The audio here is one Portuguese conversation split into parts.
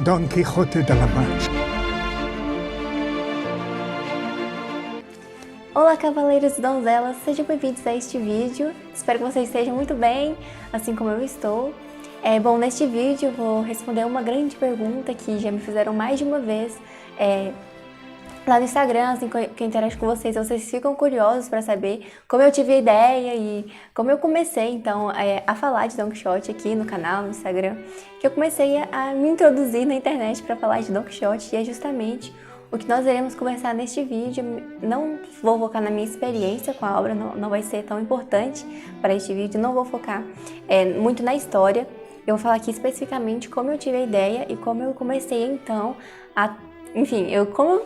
Don Quijote de la Mancha. Olá, cavaleiros e donzelas, sejam bem-vindos a este vídeo. Espero que vocês estejam muito bem, assim como eu estou. Bom, neste vídeo eu vou responder uma grande pergunta que já me fizeram mais de uma vez lá no Instagram, assim, que eu interajo com vocês ficam curiosos para saber como eu tive a ideia e como eu comecei, então, a falar de Don Quixote aqui no canal, no Instagram, que eu comecei a me introduzir na internet para falar de Don Quixote, e é justamente o que nós iremos conversar neste vídeo. Não vou focar na minha experiência com a obra, não vai ser tão importante para este vídeo, não vou focar muito na história. Eu vou falar aqui especificamente como eu tive a ideia e como eu comecei, então, como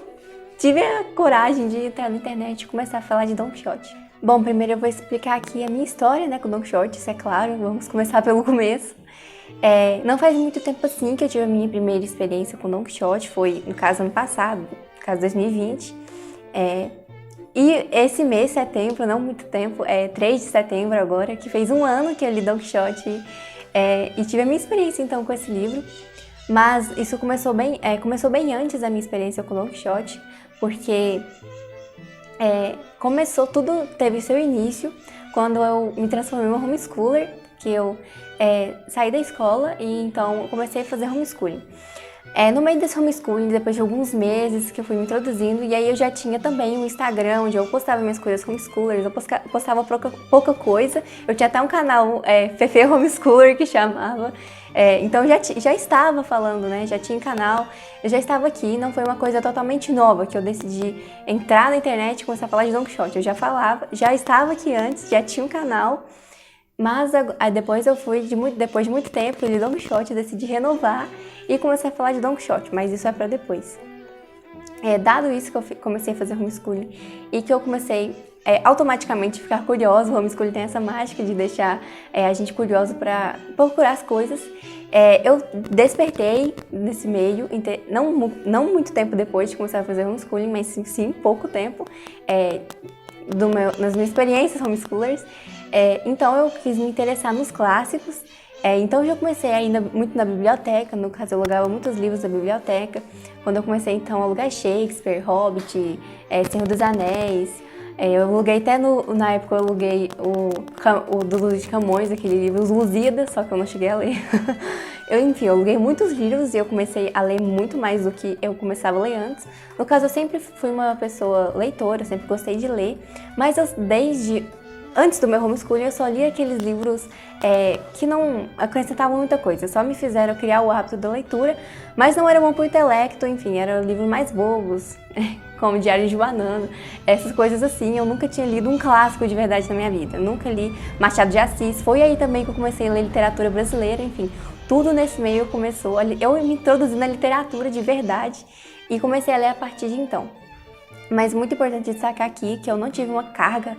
tive a coragem de entrar na internet e começar a falar de Don Quixote. Bom, primeiro eu vou explicar aqui a minha história, com Don Quixote, isso é claro, vamos começar pelo começo. Não faz muito tempo assim que eu tive a minha primeira experiência com Don Quixote, foi no caso ano passado, no caso 2020. E esse mês, setembro, não muito tempo, 3 de setembro agora, que fez um ano que eu li Don Quixote e tive a minha experiência então com esse livro. Mas isso começou bem antes da minha experiência com Don Quixote, porque tudo teve seu início quando eu me transformei em uma homeschooler, que eu saí da escola e então eu comecei a fazer homeschooling. No meio desse homeschooling, depois de alguns meses que eu fui me introduzindo, e aí eu já tinha também um Instagram onde eu postava minhas coisas homeschoolers, eu postava pouca coisa, eu tinha até um canal Fefe Homeschooler que chamava, então eu já estava falando, já tinha canal, eu já estava aqui, não foi uma coisa totalmente nova que eu decidi entrar na internet e começar a falar de Don Quixote, eu já falava, já estava aqui antes, já tinha um canal. Mas depois depois de muito tempo, eu li Don Quixote, eu decidi renovar e começar a falar de Don Quixote, mas isso é pra depois. Dado isso que eu comecei a fazer homeschooling e que eu comecei automaticamente a ficar curiosa, o homeschooling tem essa mágica de deixar a gente curioso para procurar as coisas, eu despertei nesse meio, não muito tempo depois de começar a fazer homeschooling, mas sim pouco tempo, nas minhas experiências homeschoolers. Então eu quis me interessar nos clássicos, então eu já comecei a ir muito na biblioteca, no caso eu alugava muitos livros da biblioteca, quando eu comecei então a alugar Shakespeare, Hobbit, Senhor dos Anéis, eu aluguei até na época eu aluguei o do Luís de Camões, aquele livro, Os Lusíadas, só que eu não cheguei a ler. Eu aluguei muitos livros e eu comecei a ler muito mais do que eu começava a ler antes. No caso eu sempre fui uma pessoa leitora, sempre gostei de ler, mas antes do meu homeschooling, eu só lia aqueles livros que não acrescentavam muita coisa, só me fizeram criar o hábito da leitura, mas não era bom para o intelecto, enfim, eram livros mais bobos, como Diário de Banana, essas coisas assim. Eu nunca tinha lido um clássico de verdade na minha vida, eu nunca li Machado de Assis, foi aí também que eu comecei a ler literatura brasileira, enfim, tudo nesse meio começou, eu me introduzi na literatura de verdade e comecei a ler a partir de então. Mas muito importante destacar aqui que eu não tive uma carga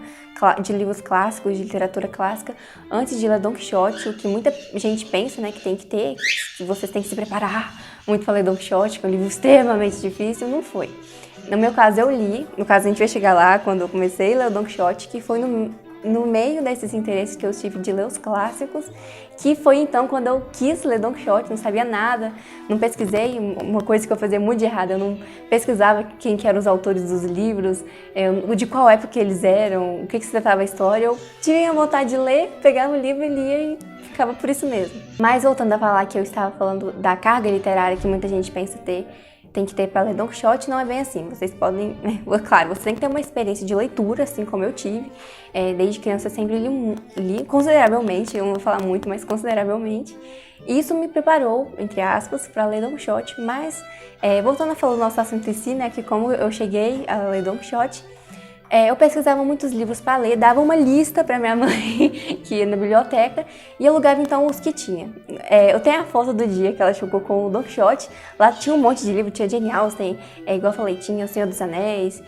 de livros clássicos, de literatura clássica, antes de ler Don Quixote, o que muita gente pensa, que tem que ter, que vocês têm que se preparar muito para ler Don Quixote, que é um livro extremamente difícil, não foi. No meu caso eu li, no caso a gente vai chegar lá quando eu comecei a ler o Don Quixote, que foi no meio desses interesses que eu tive de ler os clássicos, que foi então quando eu quis ler Don Quixote, não sabia nada, não pesquisei, uma coisa que eu fazia muito de errado, eu não pesquisava quem que eram os autores dos livros, de qual época eles eram, o que se tratava a história, eu tinha vontade de ler, pegava o livro e lia e ficava por isso mesmo. Mas voltando a falar que eu estava falando da carga literária que muita gente pensa tem que ter para ler Don Quixote, não é bem assim. Vocês podem, claro, você tem que ter uma experiência de leitura, assim como eu tive. Desde criança eu sempre li consideravelmente, eu não vou falar muito, mas consideravelmente. E isso me preparou, entre aspas, para ler Don Quixote. Mas, voltando a falar do nosso assunto em si, que como eu cheguei a ler Don Quixote, eu pesquisava muitos livros para ler, dava uma lista para minha mãe, que ia na biblioteca, e alugava então os que tinha. Eu tenho a foto do dia que ela chegou com o Don Quixote, lá tinha um monte de livro, tinha Jane Austen, igual eu falei, tinha O Senhor dos Anéis,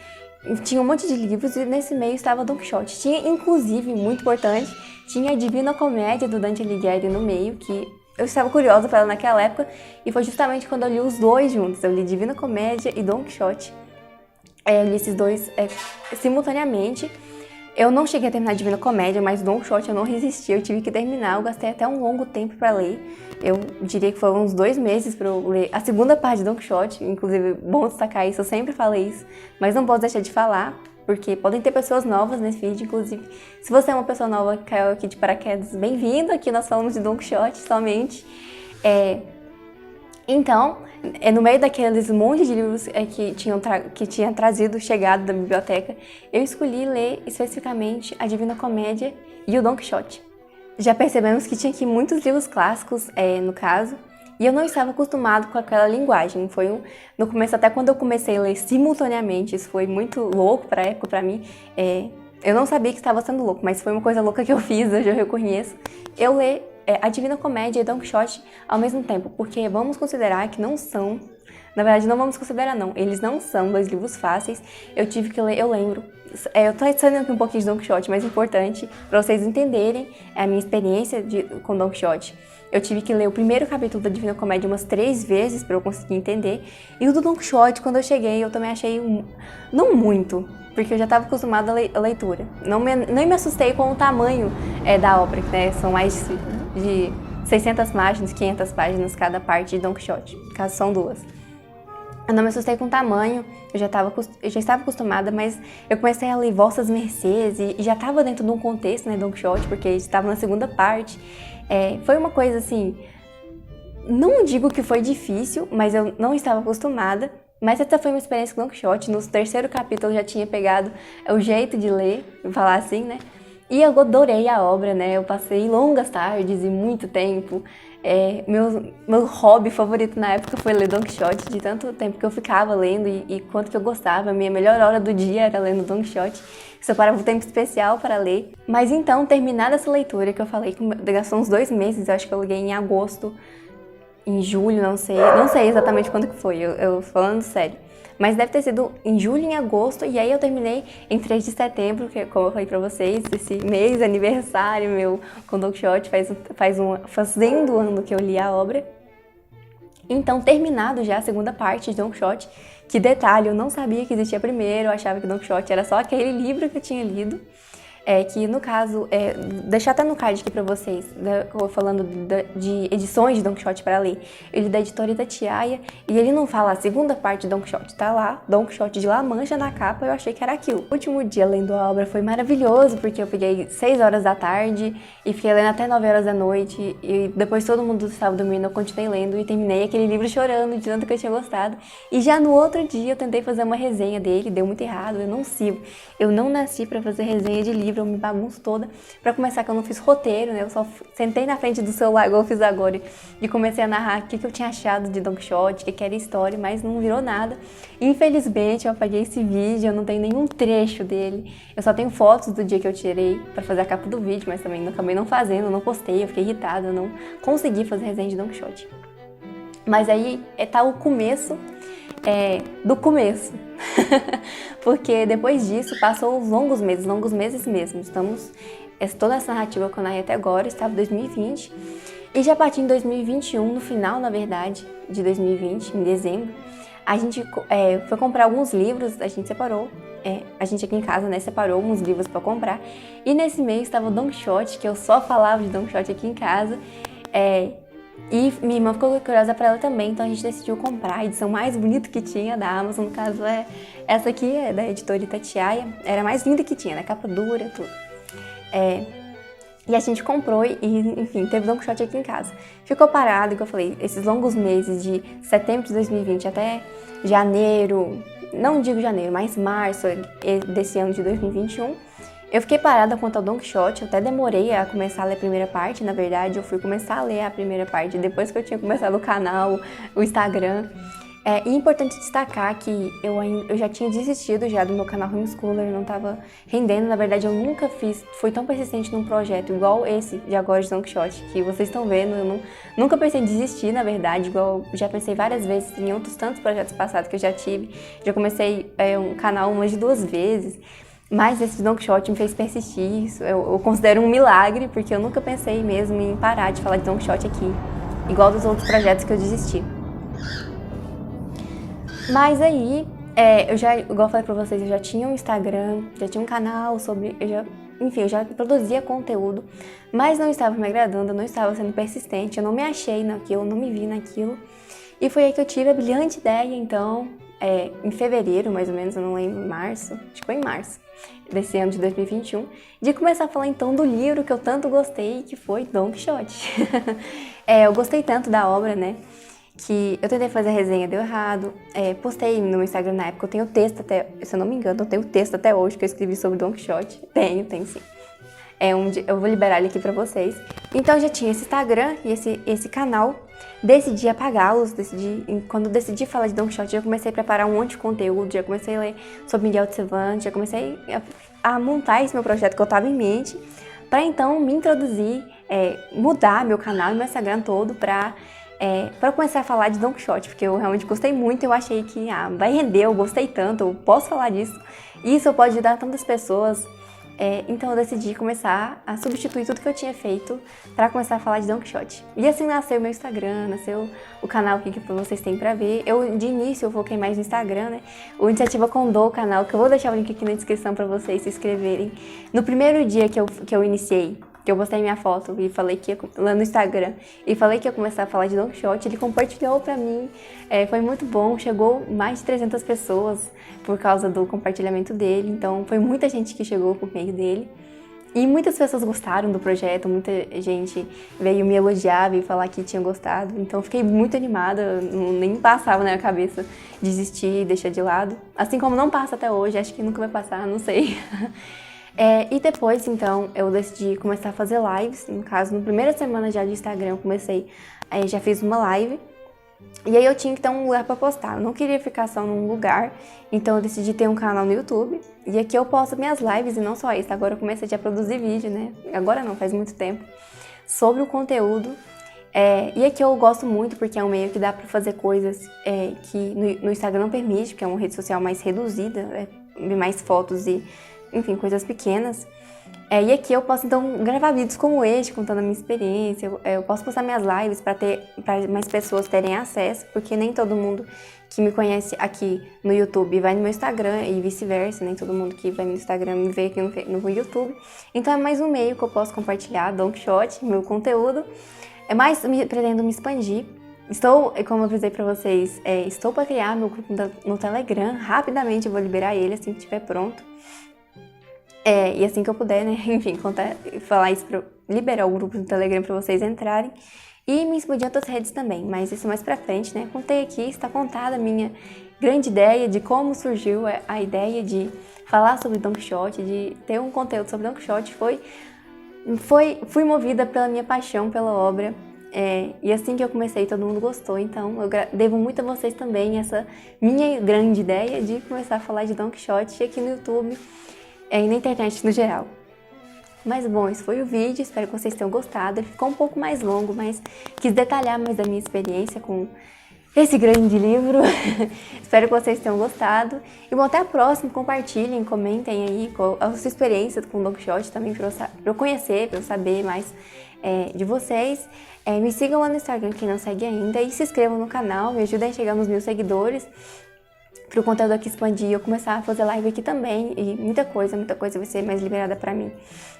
tinha um monte de livros e nesse meio estava Don Quixote. Tinha, inclusive, muito importante, tinha a Divina Comédia do Dante Alighieri no meio, que eu estava curiosa para ela naquela época, e foi justamente quando eu li os dois juntos, eu li Divina Comédia e Don Quixote. Eu li esses dois simultaneamente. Eu não cheguei a terminar Divina Comédia, mas Don Quixote eu não resisti, eu tive que terminar, eu gastei até um longo tempo pra ler. Eu diria que foram uns 2 meses pra eu ler a segunda parte de Don Quixote, inclusive, bom destacar isso, eu sempre falei isso, mas não posso deixar de falar, porque podem ter pessoas novas nesse vídeo, inclusive, se você é uma pessoa nova que caiu aqui de paraquedas, bem-vindo, aqui nós falamos de Don Quixote somente. Então, no meio daqueles monte de livros que tinha chegado da biblioteca, eu escolhi ler especificamente a Divina Comédia e o Don Quixote. Já percebemos que tinha aqui muitos livros clássicos, no caso, e eu não estava acostumado com aquela linguagem. No começo, até quando eu comecei a ler simultaneamente, isso foi muito louco para a época, para mim. Eu não sabia que estava sendo louco, mas foi uma coisa louca que eu fiz, hoje eu reconheço. Eu ler a Divina Comédia e Don Quixote ao mesmo tempo, porque vamos considerar que não são, na verdade não vamos considerar não, eles não são 2 livros fáceis, eu tive que ler, eu lembro, eu tô adicionando aqui um pouquinho de Don Quixote, mas importante para vocês entenderem a minha experiência com Don Quixote. Eu tive que ler o primeiro capítulo da Divina Comédia umas 3 vezes para eu conseguir entender, e o do Don Quixote, quando eu cheguei, eu também achei, não muito, porque eu já estava acostumada à leitura, nem me assustei com o tamanho da obra, né, são mais de 600 páginas, 500 páginas cada parte de Don Quixote, caso são 2. Eu não me assustei com o tamanho, eu já estava acostumada, mas eu comecei a ler Vossas Mercês e já estava dentro de um contexto, né, Don Quixote, porque estava na segunda parte. Foi uma coisa assim, não digo que foi difícil, mas eu não estava acostumada. Mas essa foi uma experiência com Don Quixote. No 3º capítulo eu já tinha pegado o jeito de ler, falar assim, né? E eu adorei a obra, né? Eu passei longas tardes e muito tempo. Meu hobby favorito na época foi ler Don Quixote, de tanto tempo que eu ficava lendo e quanto que eu gostava. A minha melhor hora do dia era lendo Don Quixote. Separava um tempo especial para ler. Mas então, terminada essa leitura, que eu falei que gastou uns 2 meses, eu acho que eu liguei em agosto, em julho, não sei exatamente quando que foi, eu falando sério. Mas deve ter sido em julho, em agosto, e aí eu terminei em 3 de setembro, que como eu falei pra vocês, esse mês, aniversário meu com Don Quixote, fazendo um ano que eu li a obra. Então, terminado já a segunda parte de Don Quixote, que detalhe, eu não sabia que existia primeiro, eu achava que Don Quixote era só aquele livro que eu tinha lido. Que no caso, deixar até no card aqui pra vocês, falando de edições de Don Quixote para ler. Ele é da editora Itatiaia e ele não fala a segunda parte de Don Quixote, tá lá, Don Quixote de La Mancha na capa, eu achei que era aquilo. O último dia lendo a obra foi maravilhoso, porque eu peguei 6 horas da tarde e fiquei lendo até 9 horas da noite e depois todo mundo estava dormindo, eu continuei lendo e terminei aquele livro chorando de tanto que eu tinha gostado. E já no outro dia eu tentei fazer uma resenha dele, deu muito errado, eu não nasci pra fazer resenha de livro, eu me bagunço toda. Pra começar, que eu não fiz roteiro, né? Eu só sentei na frente do celular, igual eu fiz agora, e comecei a narrar o que eu tinha achado de Don Quixote, o que era história, mas não virou nada. Infelizmente, eu apaguei esse vídeo, eu não tenho nenhum trecho dele. Eu só tenho fotos do dia que eu tirei pra fazer a capa do vídeo, mas também acabei não fazendo, não postei, eu fiquei irritada, eu não consegui fazer resenha de Don Quixote. Mas aí tá o começo do começo. Porque depois disso passou os longos meses mesmo. Toda essa narrativa que eu narrei até agora estava em 2020. E já a partir de 2021, no final, na verdade, de 2020, em dezembro, a gente foi comprar alguns livros, a gente separou. A gente aqui em casa, né, separou alguns livros para comprar. E nesse mês estava o Don Quixote, que eu só falava de Don Quixote aqui em casa. E minha irmã ficou curiosa pra ela também, então a gente decidiu comprar a edição mais bonita que tinha da Amazon, no caso essa aqui, é da editora Itatiaia, era a mais linda que tinha, né, capa dura, tudo. E a gente comprou e, enfim, teve Don Quixote aqui em casa. Ficou parado, que eu falei, esses longos meses de setembro de 2020 até janeiro, não digo janeiro, mas março desse ano de 2021, eu fiquei parada quanto ao Don Quixote, eu até demorei a começar a ler a primeira parte, na verdade eu fui começar a ler a primeira parte depois que eu tinha começado o canal, o Instagram. E é importante destacar que eu já tinha desistido já do meu canal Homeschooler, não estava rendendo, na verdade eu nunca fui tão persistente num projeto igual esse de agora de Don Quixote, que vocês estão vendo, nunca pensei em desistir, na verdade, igual já pensei várias vezes em outros tantos projetos passados que eu já tive, já comecei um canal umas de 2 vezes, mas esse Don Quixote me fez persistir, isso eu considero um milagre, porque eu nunca pensei mesmo em parar de falar de Don Quixote aqui, igual dos outros projetos que eu desisti. Mas aí, Eu já, igual eu falei pra vocês, eu já tinha um Instagram, já tinha um canal sobre, enfim, eu já produzia conteúdo, mas não estava me agradando, eu não estava sendo persistente, eu não me achei naquilo, eu não me vi naquilo. E foi aí que eu tive a brilhante ideia, então, em fevereiro, mais ou menos, eu não lembro, março, acho que foi em março desse ano de 2021, de começar a falar então do livro que eu tanto gostei, que foi Don Quixote. Eu gostei tanto da obra, né, que eu tentei fazer a resenha, deu errado, postei no meu Instagram na época, eu tenho texto até, se eu não me engano, eu tenho texto até hoje que eu escrevi sobre Don Quixote, tenho sim. Eu vou liberar ele aqui pra vocês. Então eu já tinha esse Instagram e esse canal, decidi apagá-los, quando decidi falar de Don Quixote, já comecei a preparar um monte de conteúdo, já comecei a ler sobre Miguel de Cervantes, já comecei a montar esse meu projeto que eu tava em mente, pra então me introduzir, mudar meu canal e meu Instagram todo pra começar a falar de Don Quixote, porque eu realmente gostei muito, eu achei que vai render, eu gostei tanto, eu posso falar disso, isso pode ajudar tantas pessoas. Então eu decidi começar a substituir tudo que eu tinha feito para começar a falar de Don Quixote. E assim nasceu o meu Instagram, nasceu o canal aqui que vocês têm para ver. De início eu foquei mais no Instagram, né? O Iniciativa Condô, o canal, que eu vou deixar o link aqui na descrição para vocês se inscreverem. No primeiro dia que eu iniciei, que eu postei minha foto e falei que lá no Instagram, e falei que ia começar a falar de Don Quixote, ele compartilhou pra mim, foi muito bom, chegou mais de 300 pessoas por causa do compartilhamento dele, então foi muita gente que chegou por meio dele. E muitas pessoas gostaram do projeto, muita gente veio me elogiar, veio falar que tinha gostado, então fiquei muito animada, nem passava na minha cabeça desistir e deixar de lado. Assim como não passa até hoje, acho que nunca vai passar, não sei. E depois, então, eu decidi começar a fazer lives. No caso, na primeira semana já de Instagram, eu comecei, já fiz uma live. E aí eu tinha que ter um lugar para postar. Eu não queria ficar só num lugar, então eu decidi ter um canal no YouTube. E aqui eu posto minhas lives e não só isso. Agora eu comecei a produzir vídeo, né? Agora não, faz muito tempo. Sobre o conteúdo. E aqui eu gosto muito porque é um meio que dá para fazer coisas que no Instagram não permite, porque é uma rede social mais reduzida, mais fotos e enfim, coisas pequenas. E aqui eu posso, então, gravar vídeos como este, contando a minha experiência. Eu posso postar minhas lives para mais pessoas terem acesso, porque nem todo mundo que me conhece aqui no YouTube vai no meu Instagram e vice-versa, nem todo mundo que vai no Instagram me vê aqui no YouTube. Então é mais um meio que eu posso compartilhar Don Quixote, meu conteúdo. Pretendo me expandir. Como eu avisei pra vocês, estou para criar meu grupo no Telegram. Rapidamente eu vou liberar ele assim que estiver pronto. E assim que eu puder, né, enfim, falar isso liberar o grupo do Telegram para vocês entrarem e me expandir em outras redes também, mas isso mais pra frente, né, contei aqui, está contada a minha grande ideia de como surgiu a ideia de falar sobre Don Quixote, de ter um conteúdo sobre Don Quixote, fui movida pela minha paixão pela obra, e assim que eu comecei todo mundo gostou, então eu devo muito a vocês também essa minha grande ideia de começar a falar de Don Quixote aqui no YouTube, e na internet no geral. Mas bom, esse foi o vídeo, espero que vocês tenham gostado. Ele ficou um pouco mais longo, mas quis detalhar mais da minha experiência com esse grande livro. Espero que vocês tenham gostado. E bom, até a próxima, compartilhem, comentem aí a sua experiência com Don Quixote também para eu conhecer, para eu saber mais de vocês. Me sigam lá no Instagram, quem não segue ainda, e se inscrevam no canal, me ajudem a chegar nos 1000 seguidores. Para o conteúdo aqui expandir, eu começar a fazer live aqui também e muita coisa vai ser mais liberada para mim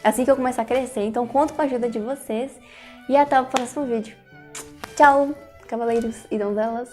assim que eu começar a crescer. Então conto com a ajuda de vocês e até o próximo vídeo. Tchau, cavaleiros e donzelas!